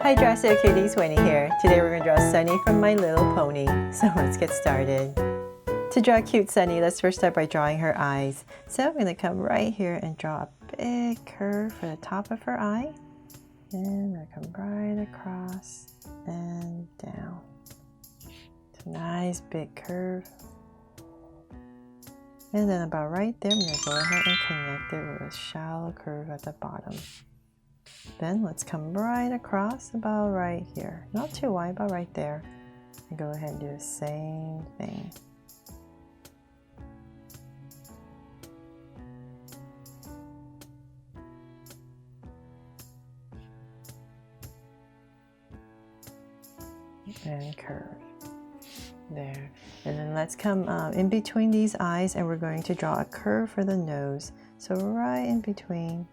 Hi Drastic Cuties, Winnie here. Today we're going to draw Sunny from My Little Pony. So let's get started. To draw cute Sunny, let's first start by drawing her eyes. So I'm going to come right here and draw a big curve for the top of her eye. And I'm going to come right across and down. It's a nice big curve. And then about right there, I'm going to go ahead and connect it with a shallow curve at the bottom. Then let's come right across about right here. Not too wide, but right there. And go ahead and do the same thing. And curve. There. And then let's come in between these eyes and we're going to draw a curve for the nose. So right in between.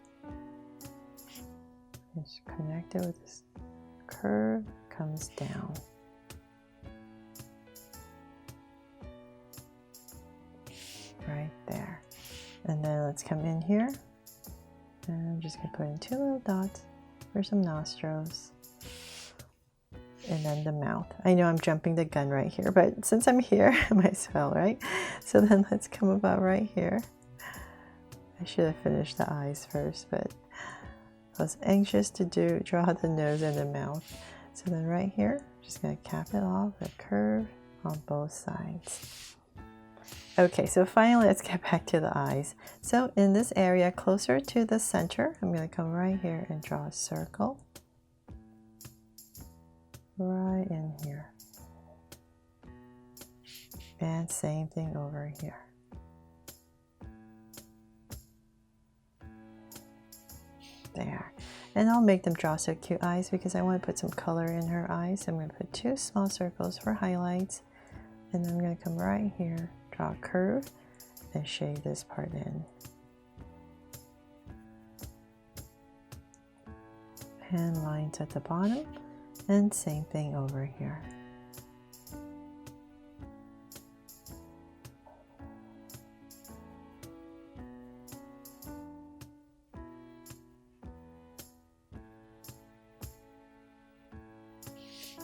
Just connect it with this curve, comes down. Right there. And then let's come in here. And I'm just going to put in 2 little dots for some nostrils. And then the mouth. I know I'm jumping the gun right here, but since I'm here, I might as well, right? So then let's come about right here. I should have finished the eyes first, but I was anxious to draw the nose and the mouth. So then right here, I'm just going to cap it off with a curve on both sides. Okay, so finally let's get back to the eyes. So in this area closer to the center, I'm going to come right here and draw a circle. Right in here. And same thing over here. There. And I'll make them draw so cute eyes because I want to put some color in her eyes. I'm going to put 2 small circles for highlights. And then I'm going to come right here, draw a curve, and shade this part in. And lines at the bottom. And same thing over here.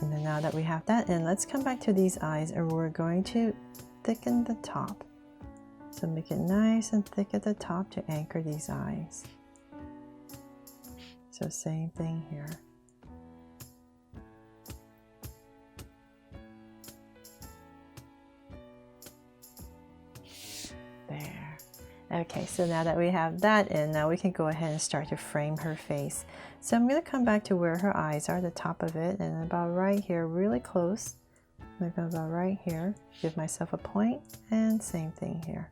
And then now that we have that in, let's come back to these eyes and we're going to thicken the top. So make it nice and thick at the top to anchor these eyes. So same thing here. There. Okay, so now that we have that in, now we can go ahead and start to frame her face. So I'm going to come back to where her eyes are, the top of it, and about right here, really close. I'm going to go about right here, give myself a point, and same thing here.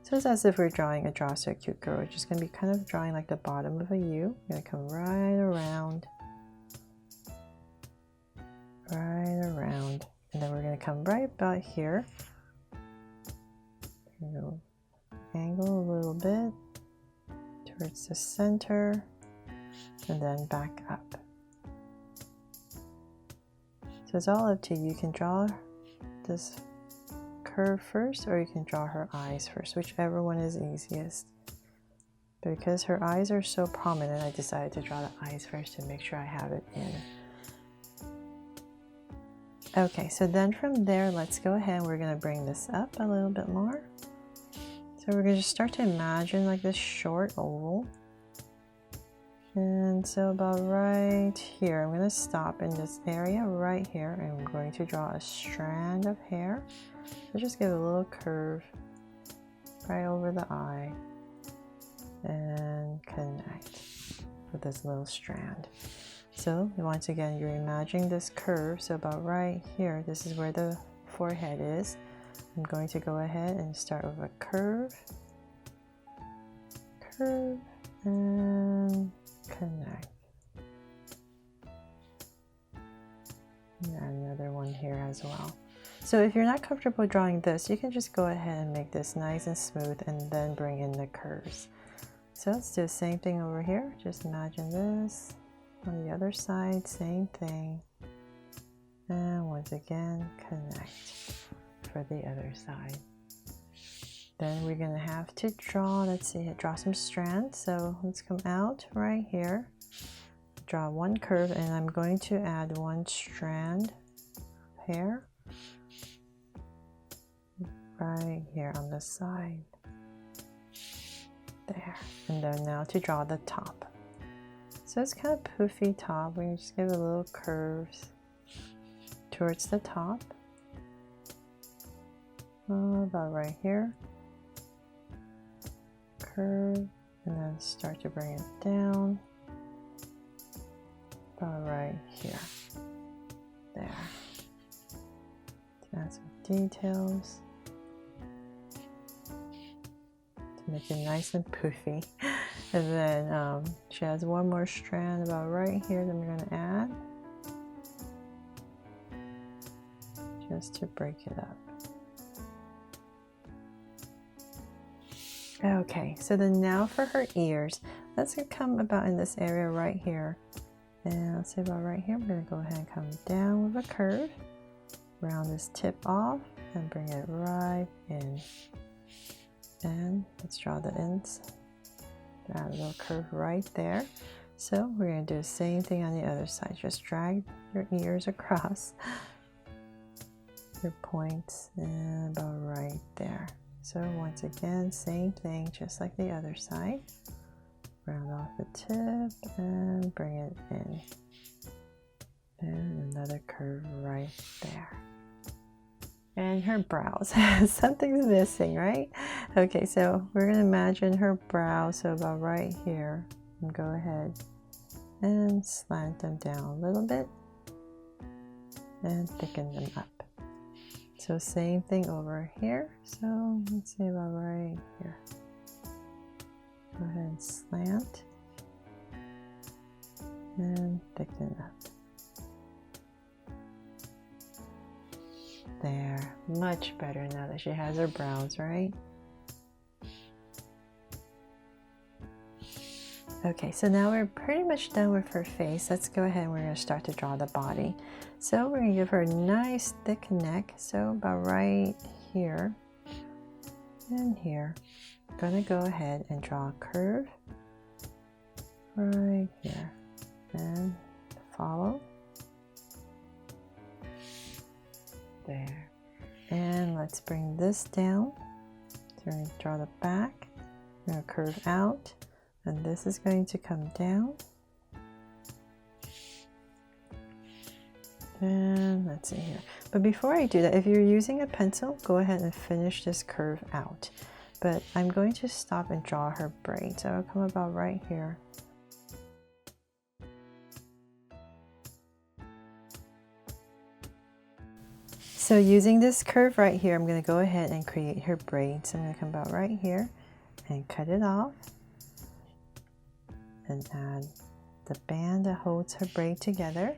So it's as if we're drawing a Draw So Cute Girl. We're just going to be kind of drawing like the bottom of a U. I'm going to come right around, and then we're going to come right about here. Angle a little bit towards the center and then back up. So it's all up to you. You can draw this curve first or you can draw her eyes first, whichever one is easiest. But because her eyes are so prominent, I decided to draw the eyes first to make sure I have it in. Okay, so then from there, let's go ahead and we're going to bring this up a little bit more. So we're going to start to imagine like this short oval. And so about right here, I'm going to stop in this area right here and I'm going to draw a strand of hair. So just give a little curve right over the eye and connect with this little strand. So once again, you're imagining this curve. So about right here, this is where the forehead is. I'm going to go ahead and start with a curve, and connect. And another one here as well. So if you're not comfortable drawing this, you can just go ahead and make this nice and smooth and then bring in the curves. So let's do the same thing over here. Just imagine this. On the other side, same thing. And once again, connect for the other side. Then we're going to have to draw, let's see, draw some strands. So let's come out right here, draw one curve, and I'm going to add one strand of hair right here on the side. There. And then now to draw the top. So it's kind of poofy top. We just give it little curves towards the top. About right here. Curve, and then start to bring it down. About right here. There. To add some details. To make it nice and poofy. And then she has one more strand about right here that we're going to add. Just to break it up. Okay, so then now for her ears, let's come about in this area right here. And let's say about right here, I'm going to go ahead and come down with a curve, round this tip off, and bring it right in. And let's draw the ends. Add a little curve right there. So we're going to do the same thing on the other side. Just drag your ears across your points and about right there. So once again, same thing, just like the other side. Round off the tip and bring it in. And another curve right there. And her brows. Something's missing, right? Okay, so we're going to imagine her brows, so about right here. And go ahead and slant them down a little bit and thicken them up. So same thing over here. So let's say about right here. Go ahead and slant and thicken up. There, much better now that she has her brows, right? Okay, so now we're pretty much done with her face. Let's go ahead and we're going to start to draw the body. So we're going to give her a nice thick neck. So about right here and here. I'm going to go ahead and draw a curve right here and follow. There. And let's bring this down. So we're going to draw the back. We're going to curve out. And this is going to come down. And let's see here. But before I do that, if you're using a pencil, go ahead and finish this curve out. But I'm going to stop and draw her braid. So I'll come about right here. So using this curve right here, I'm going to go ahead and create her braid. So I'm going to come about right here and cut it off. And add the band that holds her braid together,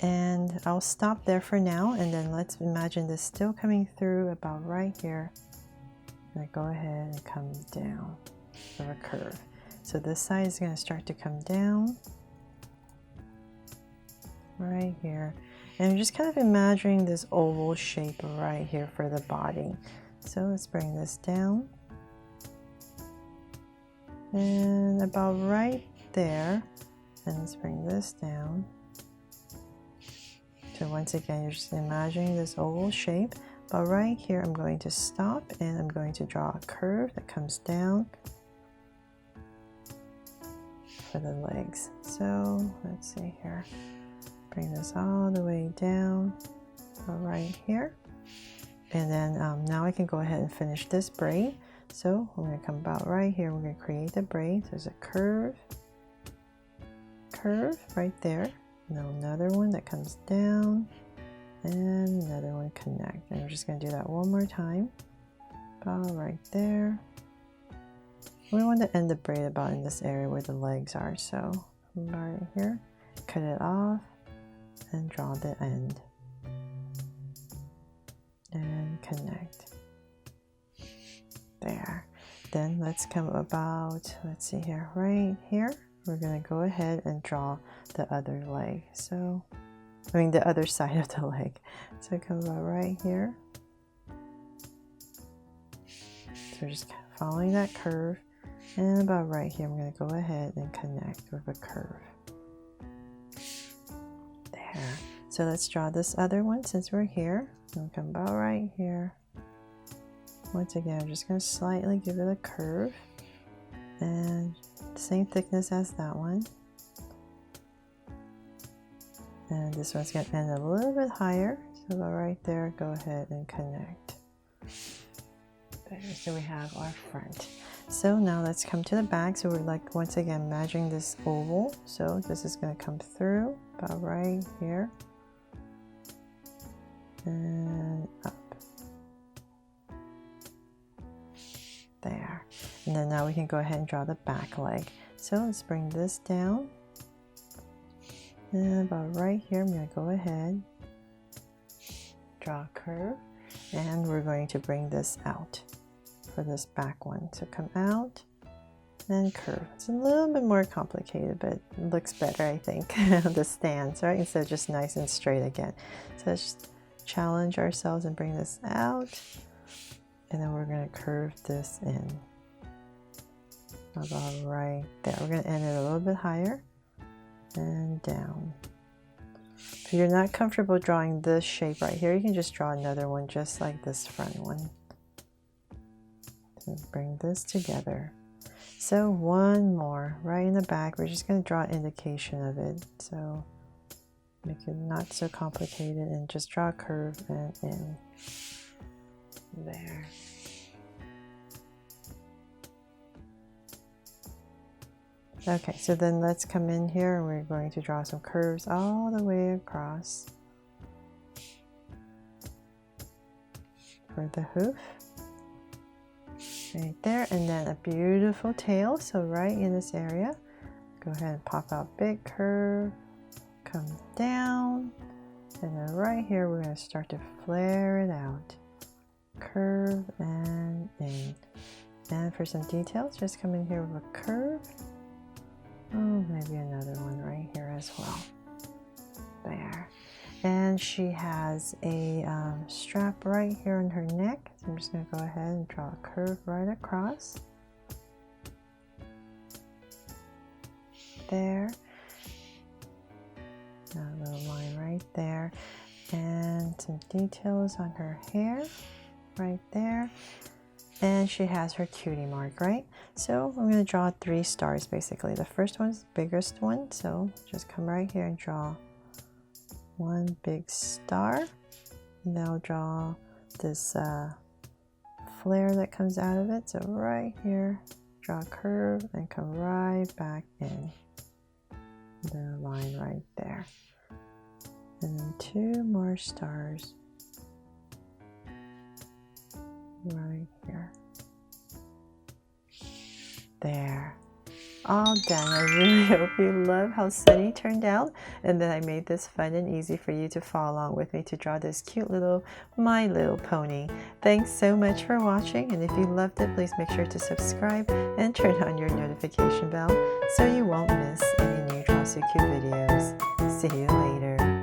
and I'll stop there for now, and then let's imagine this still coming through about right here. And I go ahead and come down with a curve. So this side is going to start to come down right here, and I'm just kind of imagining this oval shape right here for the body. So let's bring this down and about right there, and let's bring this down. So once again, you're just imagining this oval shape, but right here I'm going to stop and I'm going to draw a curve that comes down for the legs. So let's see here, bring this all the way down right here, and then now I can go ahead and finish this braid. So we're going to come about right here, we're going to create the braid. There's a curve right there, and then another one that comes down, and another one connect. And we're just going to do that one more time. About right there. We want to end the braid about in this area where the legs are. So right here, cut it off and draw the end. And connect. There. Then let's come about, let's see here, right here. We're going to go ahead and draw the other leg. So, the other side of the leg. So come about right here. So we're just following that curve. And about right here, I'm going to go ahead and connect with a curve. So let's draw this other one since we're here. We'll come about right here. Once again, I'm just going to slightly give it a curve, and same thickness as that one. And this one's going to end a little bit higher, so about right there, go ahead and connect. There, so we have our front. So now let's come to the back. So we're like, once again, measuring this oval. So this is going to come through about right here and up. There. And then now we can go ahead and draw the back leg. So let's bring this down. And about right here, I'm going to go ahead, draw a curve, and we're going to bring this out for this back one. So come out and curve. It's a little bit more complicated, but it looks better, I think, the stance, right? Instead of just nice and straight again. So let's just challenge ourselves and bring this out, and then we're going to curve this in. About right there. We're going to end it a little bit higher and down. If you're not comfortable drawing this shape right here, you can just draw another one just like this front one. So bring this together. So one more right in the back. We're just going to draw an indication of it. So make it not so complicated and just draw a curve and in. There. Okay, so then let's come in here and we're going to draw some curves all the way across for the hoof. Right there, and then a beautiful tail. So right in this area, go ahead and pop out big curve, come down, and then right here we're going to start to flare it out. Curve and in. And for some details, just come in here with a curve. Oh, maybe another one right here as well. There. And she has a strap right here on her neck. So I'm just going to go ahead and draw a curve right across. There. Now a little line right there. And some details on her hair right there. And she has her cutie mark, right? So I'm going to draw 3 stars basically. The first one's the biggest one, so just come right here and draw one big star. And then I'll draw this flare that comes out of it. So right here, draw a curve and come right back in. The line right there. And then 2 more stars. Right here. There. All done. I really hope you love how Sunny turned out and that I made this fun and easy for you to follow along with me to draw this cute little My Little Pony. Thanks so much for watching, and if you loved it, please make sure to subscribe and turn on your notification bell so you won't miss any new Draw So Cute videos. See you later.